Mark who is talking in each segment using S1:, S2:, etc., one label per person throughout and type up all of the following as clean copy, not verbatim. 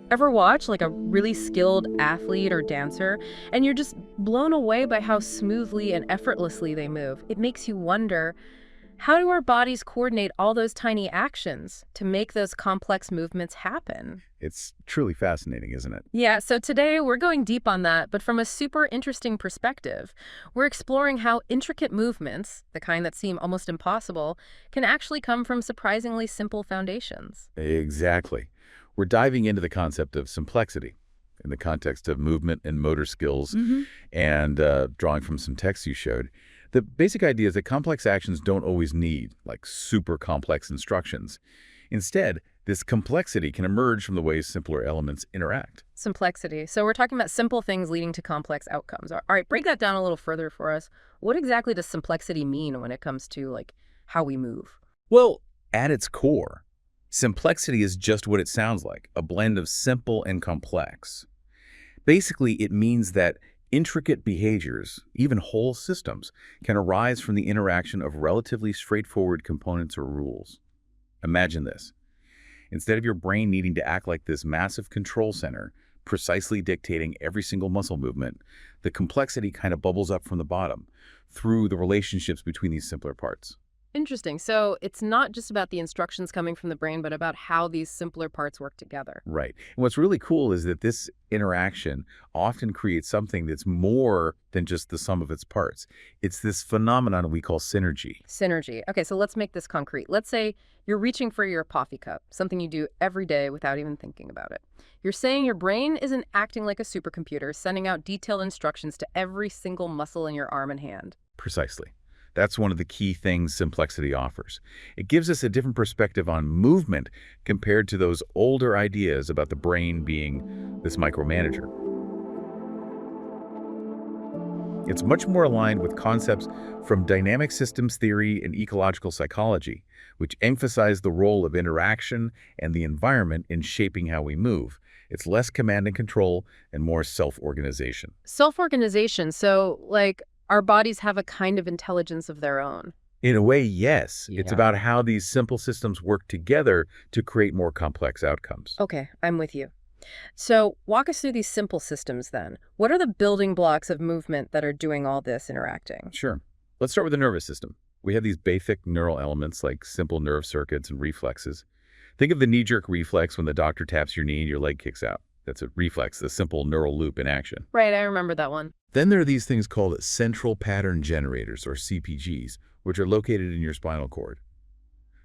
S1: Ever watch like a really skilled athlete or dancer, and you're just blown away by how smoothly and effortlessly they move? It makes you wonder, how do our bodies coordinate all those tiny actions to make those complex movements happen?
S2: It's truly fascinating, isn't it?
S1: Yeah, so today we're going deep on that, but from a super interesting perspective. We're exploring how intricate movements, the kind that seem almost impossible, can actually come from surprisingly simple foundations.
S2: Exactly. We're diving into the concept of simplexity in the context of movement and motor skills and drawing from some text you showed. The basic idea is that complex actions don't always need like super complex instructions. Instead, this complexity can emerge from the ways simpler elements interact.
S1: Simplexity. So we're talking about simple things leading to complex outcomes. All right, break that down a little further for us. What exactly does simplexity mean when it comes to like how we move?
S2: Well, at its core, simplexity is just what it sounds like, a blend of simple and complex. Basically, it means that intricate behaviors, even whole systems, can arise from the interaction of relatively straightforward components or rules. Imagine this. Instead of your brain needing to act like this massive control center, precisely dictating every single muscle movement, the complexity kind of bubbles up from the bottom through the relationships between these simpler parts.
S1: Interesting. So it's not just about the instructions coming from the brain, but about how these simpler parts work together.
S2: Right. And what's really cool is that this interaction often creates something that's more than just the sum of its parts. It's this phenomenon we call synergy.
S1: Synergy. Okay, so let's make this concrete. Let's say you're reaching for your coffee cup, something you do every day without even thinking about it. You're saying your brain isn't acting like a supercomputer, sending out detailed instructions to every single muscle in your arm and hand.
S2: Precisely. That's one of the key things Simplexity offers. It gives us a different perspective on movement compared to those older ideas about the brain being this micromanager. It's much more aligned with concepts from dynamic systems theory and ecological psychology, which emphasize the role of interaction and the environment in shaping how we move. It's less command and control and more self-organization.
S1: Self-organization. So, like, our bodies have a kind of intelligence of their own.
S2: In a way, yes. It's
S1: Yeah.
S2: about how these simple systems work together to create more complex outcomes.
S1: Okay, I'm with you. So walk us through these simple systems then. What are the building blocks of movement that are doing all this interacting?
S2: Sure. Let's start with the nervous system. We have these basic neural elements like simple nerve circuits and reflexes. Think of the knee-jerk reflex when the doctor taps your knee and your leg kicks out. That's a reflex, the simple neural loop in action.
S1: Right, I remember that one.
S2: Then there are these things called central pattern generators, or CPGs, which are located in your spinal cord.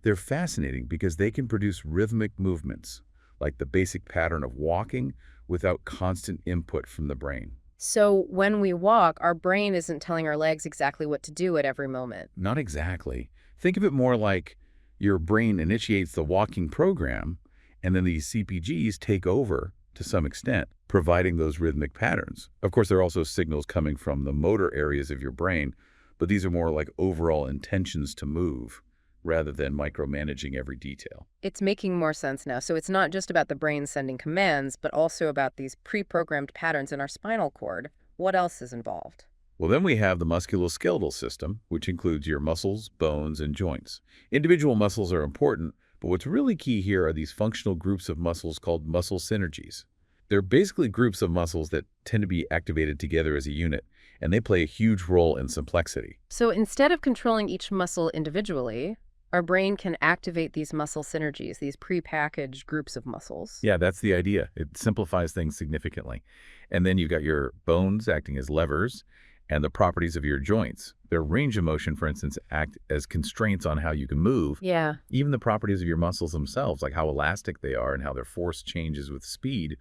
S2: They're fascinating because they can produce rhythmic movements, like the basic pattern of walking without constant input from the brain.
S1: So when we walk, our brain isn't telling our legs exactly what to do at every moment.
S2: Not exactly. Think of it more like your brain initiates the walking program, and then these CPGs take over to some extent, providing those rhythmic patterns. Of course, there are also signals coming from the motor areas of your brain, but these are more like overall intentions to move rather than micromanaging every detail.
S1: It's making more sense now. So it's not just about the brain sending commands, but also about these pre-programmed patterns in our spinal cord. What else is involved?
S2: Well, then we have the musculoskeletal system, which includes your muscles, bones, and joints. Individual muscles are important, but what's really key here are these functional groups of muscles called muscle synergies. They're basically groups of muscles that tend to be activated together as a unit, and they play a huge role in simplexity.
S1: So instead of controlling each muscle individually, our brain can activate these muscle synergies, these pre-packaged groups of muscles.
S2: Yeah, that's the idea. It simplifies things significantly. And then you've got your bones acting as levers, and the properties of your joints. Their range of motion, for instance, act as constraints on how you can move.
S1: Yeah.
S2: Even the properties of your muscles themselves, like how elastic they are and how their force changes with speed,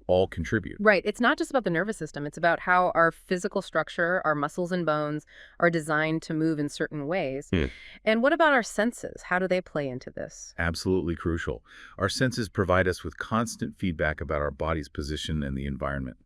S2: all contribute.
S1: Right. It's not just about the nervous system. It's about how our physical structure, our muscles and bones are designed to move in certain ways. And what about our senses? How do they play into this?
S2: Absolutely crucial. Our senses provide us with constant feedback about our body's position and the environment.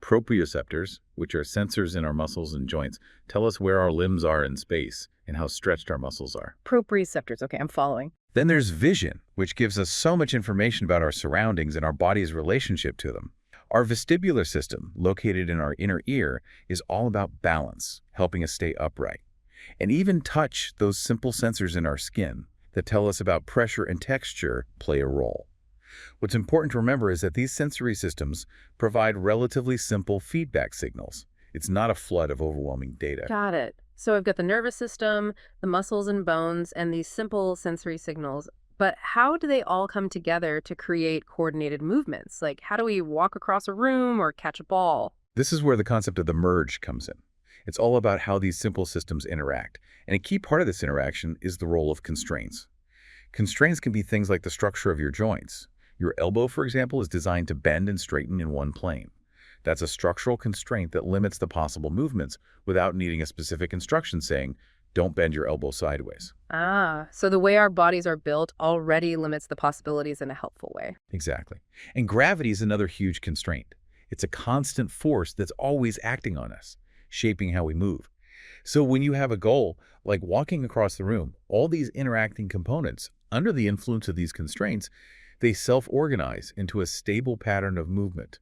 S2: Proprioceptors, which are sensors in our muscles and joints, tell us where our limbs are in space and how stretched our muscles are.
S1: Proprioceptors. Okay, I'm following.
S2: Then there's vision, which gives us so much information about our surroundings and our body's relationship to them. Our vestibular system, located in our inner ear, is all about balance, helping us stay upright. And even touch, those simple sensors in our skin that tell us about pressure and texture, play a role. What's important to remember is that these sensory systems provide relatively simple feedback signals. It's not a flood of overwhelming data.
S1: Got it. So I've got the nervous system, the muscles and bones, and these simple sensory signals. But how do they all come together to create coordinated movements? Like, how do we walk across a room or catch a ball?
S2: This is where the concept of the merge comes in. It's all about how these simple systems interact. And a key part of this interaction is the role of constraints. Constraints can be things like the structure of your joints. Your elbow, for example, is designed to bend and straighten in one plane. That's a structural constraint that limits the possible movements without needing a specific instruction saying, don't bend your elbow sideways.
S1: Ah, so the way our bodies are built already limits the possibilities in a helpful way.
S2: Exactly. And gravity is another huge constraint. It's a constant force that's always acting on us, shaping how we move. So when you have a goal, like walking across the room, all these interacting components, under the influence of these constraints, they self-organize into a stable pattern of movement.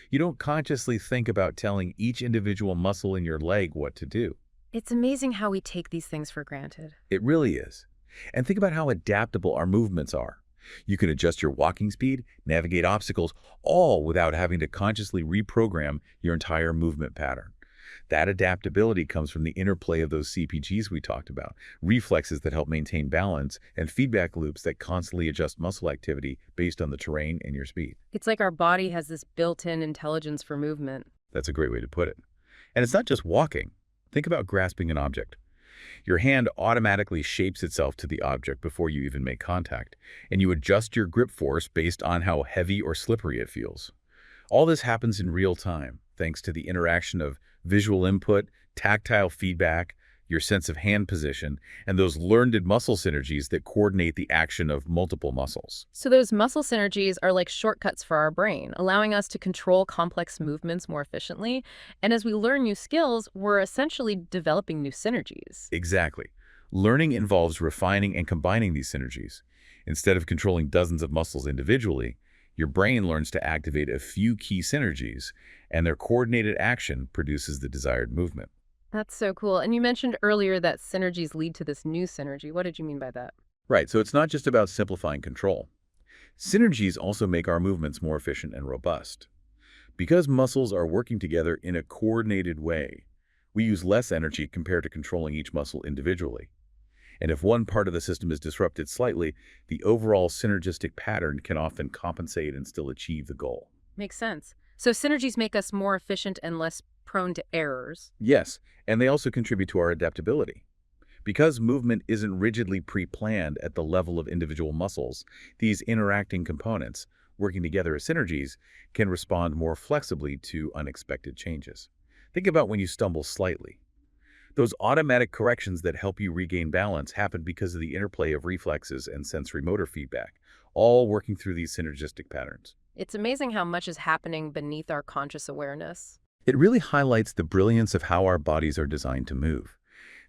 S2: You don't consciously think about telling each individual muscle in your leg what to do.
S1: It's amazing how we take these things for granted.
S2: It really is. And think about how adaptable our movements are. You can adjust your walking speed, navigate obstacles, all without having to consciously reprogram your entire movement pattern. That adaptability comes from the interplay of those CPGs we talked about, reflexes that help maintain balance, and feedback loops that constantly adjust muscle activity based on the terrain and your speed.
S1: It's like our body has this built-in intelligence for movement.
S2: That's a great way to put it. And it's not just walking. Think about grasping an object. Your hand automatically shapes itself to the object before you even make contact, and you adjust your grip force based on how heavy or slippery it feels. All this happens in real time, thanks to the interaction of visual input, tactile feedback, your sense of hand position, and those learned muscle synergies that coordinate the action of multiple muscles.
S1: So those muscle synergies are like shortcuts for our brain, allowing us to control complex movements more efficiently. And as we learn new skills, we're essentially developing new synergies.
S2: Exactly. Learning involves refining and combining these synergies. Instead of controlling dozens of muscles individually, your brain learns to activate a few key synergies, and their coordinated action produces the desired movement.
S1: That's so cool. And you mentioned earlier that synergies lead to this new synergy. What did you mean by that?
S2: Right, so it's not just about simplifying control. Synergies also make our movements more efficient and robust. Because muscles are working together in a coordinated way, we use less energy compared to controlling each muscle individually. And if one part of the system is disrupted slightly, the overall synergistic pattern can often compensate and still achieve the goal.
S1: Makes sense. So synergies make us more efficient and less prone to errors.
S2: Yes, and they also contribute to our adaptability. Because movement isn't rigidly pre-planned at the level of individual muscles, these interacting components, working together as synergies, can respond more flexibly to unexpected changes. Think about when you stumble slightly. Those automatic corrections that help you regain balance happen because of the interplay of reflexes and sensory motor feedback, all working through these synergistic patterns.
S1: It's amazing how much is happening beneath our conscious awareness.
S2: It really highlights the brilliance of how our bodies are designed to move.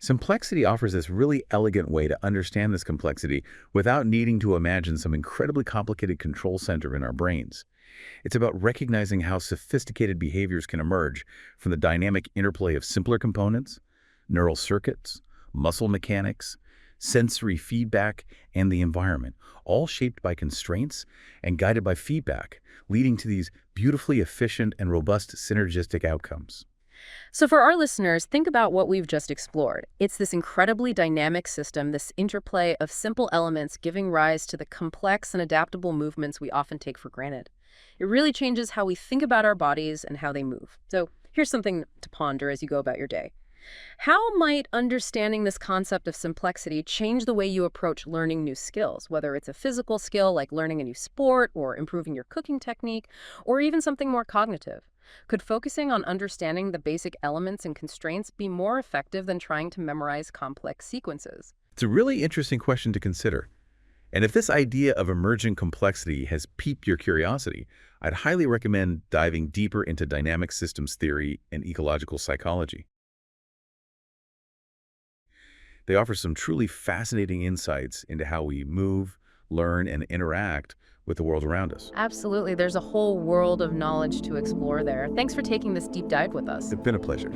S2: Simplexity offers this really elegant way to understand this complexity without needing to imagine some incredibly complicated control center in our brains. It's about recognizing how sophisticated behaviors can emerge from the dynamic interplay of simpler components, neural circuits, muscle mechanics, sensory feedback, and the environment, all shaped by constraints and guided by feedback, leading to these beautifully efficient and robust synergistic outcomes.
S1: So for our listeners, think about what we've just explored. It's this incredibly dynamic system, this interplay of simple elements giving rise to the complex and adaptable movements we often take for granted. It really changes how we think about our bodies and how they move. So here's something to ponder as you go about your day. How might understanding this concept of simplexity change the way you approach learning new skills, whether it's a physical skill like learning a new sport or improving your cooking technique, or even something more cognitive? Could focusing on understanding the basic elements and constraints be more effective than trying to memorize complex sequences?
S2: It's a really interesting question to consider. And if this idea of emergent complexity has piqued your curiosity, I'd highly recommend diving deeper into dynamic systems theory and ecological psychology. They offer some truly fascinating insights into how we move, learn, and interact with the world around us.
S1: Absolutely. There's a whole world of knowledge to explore there. Thanks for taking this deep dive with us.
S2: It's been a pleasure.